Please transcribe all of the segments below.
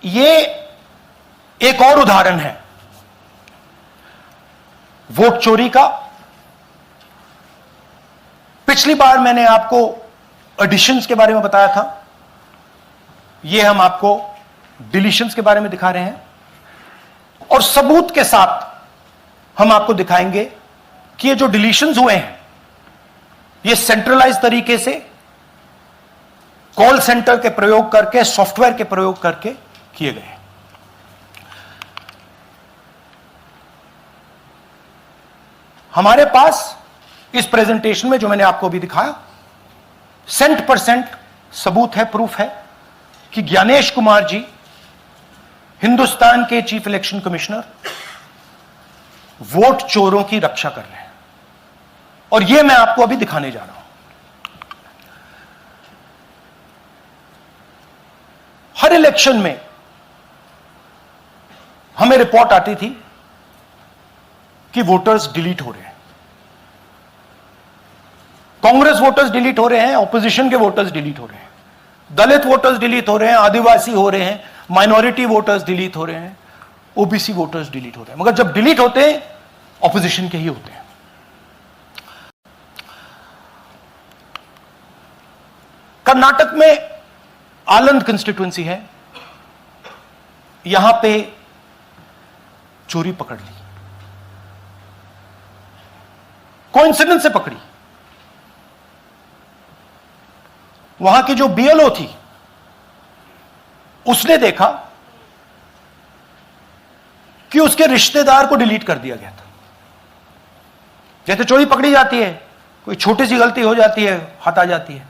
ये एक और उदाहरण है वोट चोरी का। पिछली बार मैंने आपको एडिशंस के बारे में बताया था, ये हम आपको डिलीशंस के बारे में दिखा रहे हैं, और सबूत के साथ हम आपको दिखाएंगे कि ये जो डिलीशंस हुए हैं ये सेंट्रलाइज तरीके से कॉल सेंटर के प्रयोग करके, सॉफ्टवेयर के प्रयोग करके किए गए हैं। हमारे पास इस प्रेजेंटेशन में जो मैंने आपको अभी दिखाया 100% सबूत है, प्रूफ है कि ज्ञानेश कुमार जी हिंदुस्तान के चीफ इलेक्शन कमिश्नर वोट चोरों की रक्षा कर रहे हैं, और यह मैं आपको अभी दिखाने जा रहा हूं। हर इलेक्शन में हमें रिपोर्ट आती थी कि वोटर्स डिलीट हो रहे हैं, कांग्रेस वोटर्स डिलीट हो रहे हैं, ऑपोजिशन के वोटर्स डिलीट हो रहे हैं, दलित वोटर्स डिलीट हो रहे हैं, आदिवासी हो रहे हैं, माइनॉरिटी वोटर्स डिलीट हो रहे हैं, ओबीसी वोटर्स डिलीट हो रहे हैं। मगर जब डिलीट होते हैं ऑपोजिशन के ही होते हैं। कर्नाटक में आलंद कंस्टिट्यूएंसी है, यहां पे चोरी पकड़ ली, कोइंसिडेंस से पकड़ी। वहां की जो बीएलओ थी उसने देखा कि उसके रिश्तेदार को डिलीट कर दिया गया था। जैसे चोरी पकड़ी जाती है, कोई छोटी सी गलती हो जाती है, हाथ आ जाती है।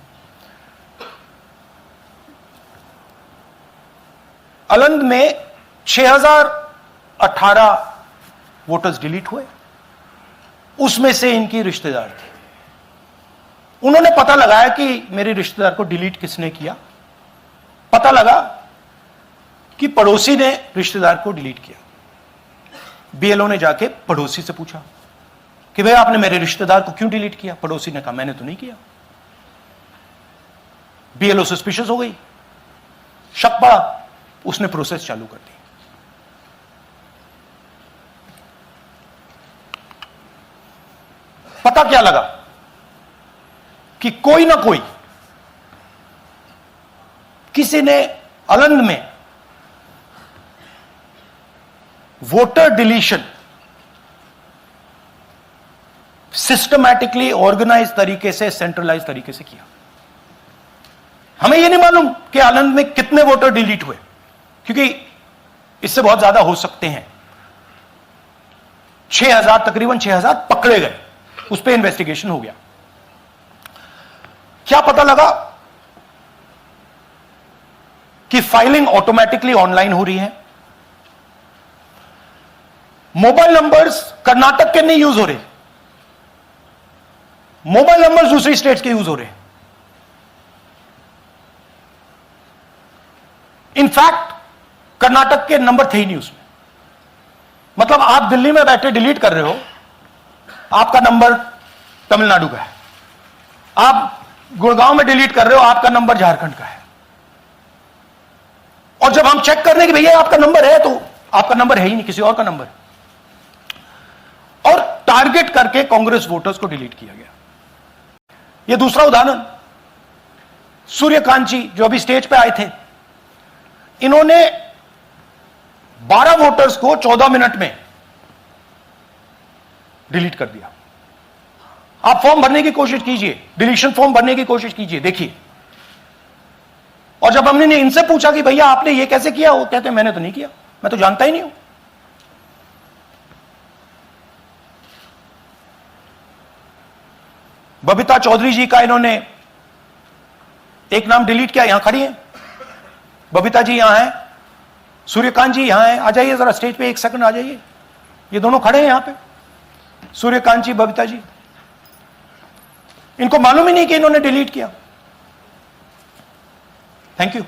आलंद में 6018 वोटर्स डिलीट हुए, उसमें से इनकी रिश्तेदार थे। उन्होंने पता लगाया कि मेरे रिश्तेदार को डिलीट किसने किया। पता लगा कि पड़ोसी ने रिश्तेदार को डिलीट किया। बीएलओ ने जाके पड़ोसी से पूछा कि भाई आपने मेरे रिश्तेदार को क्यों डिलीट किया। पड़ोसी ने कहा मैंने तो नहीं किया। बीएलओ सस्पिशियस हो गई, शक पड़ा, उसने प्रोसेस चालू कर दी। पता क्या लगा कि कोई ना कोई, किसी ने आलंद में वोटर डिलीशन सिस्टमैटिकली ऑर्गेनाइज तरीके से, सेंट्रलाइज तरीके से किया। हमें यह नहीं मालूम कि आलंद में कितने वोटर डिलीट हुए, क्योंकि इससे बहुत ज्यादा हो सकते हैं। 6000, तकरीबन 6000 पकड़े गए, उस पर इन्वेस्टिगेशन हो गया। क्या पता लगा कि फाइलिंग ऑटोमेटिकली ऑनलाइन हो रही है। मोबाइल नंबर्स कर्नाटक के नहीं यूज हो रहे, मोबाइल नंबर्स दूसरी स्टेट्स के यूज हो रहे हैं। इनफैक्ट कर्नाटक के नंबर थे ही नहीं उसमें। मतलब आप दिल्ली में बैठे डिलीट कर रहे हो, आपका नंबर तमिलनाडु का है। आप गुड़गांव में डिलीट कर रहे हो, आपका नंबर झारखंड का है। और जब हम चेक कर रहे हैं कि भैया आपका नंबर है, तो आपका नंबर है ही नहीं, किसी और का नंबर है। और टारगेट करके कांग्रेस वोटर्स को डिलीट किया गया। यह दूसरा उदाहरण, सूर्यकांत जी जो अभी स्टेज पे आए थे, इन्होंने 12 वोटर्स को 14 मिनट में डिलीट कर दिया। आप फॉर्म भरने की कोशिश कीजिए, डिलीशन फॉर्म भरने की कोशिश कीजिए, देखिए। और जब हमने इनसे पूछा कि भैया आपने ये कैसे किया, वो कहते हैं मैंने तो नहीं किया, मैं तो जानता ही नहीं हूं। बबीता चौधरी जी का इन्होंने एक नाम डिलीट किया, यहां खड़ी हैं बबीता जी, यहां हैं, सूर्यकांत जी यहां हैं। आ जाइए जरा स्टेज पे, 1 सेकंड आ जाइए। ये दोनों खड़े हैं यहां पे, सूर्यकांत जी, बबीता जी। इनको मालूम ही नहीं कि इन्होंने डिलीट किया। Thank you.